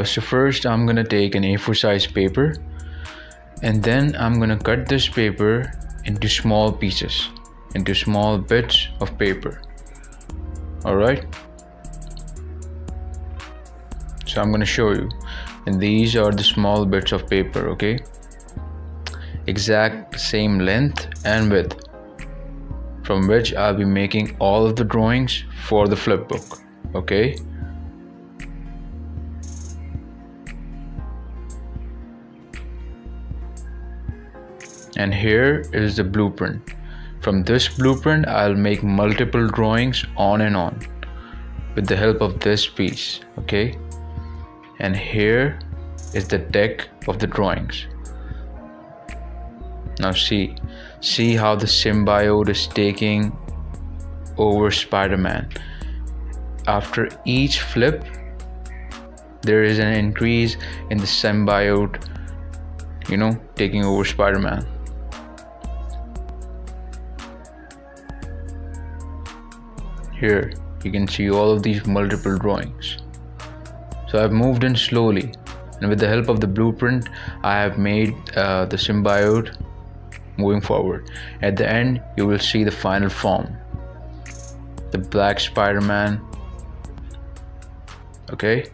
So first I'm gonna take an A4 size paper, and then I'm gonna cut this paper into small pieces, into small bits of paper. Alright, so I'm gonna show you, and these are the small bits of paper, okay, exact same length and width, from which I'll be making all of the drawings for the flipbook. Okay, and here is the blueprint. From this blueprint I'll make multiple drawings on and on with the help of this piece. Okay, and here is the deck of the drawings. Now see how the symbiote is taking over Spider-Man. After each flip there is an increase in the symbiote, you know, taking over Spider-Man. Here you can see all of these multiple drawings. So I've moved in slowly, and with the help of the blueprint I have made the symbiote moving forward. At the end you will see the final form, the black Spider-Man. Okay,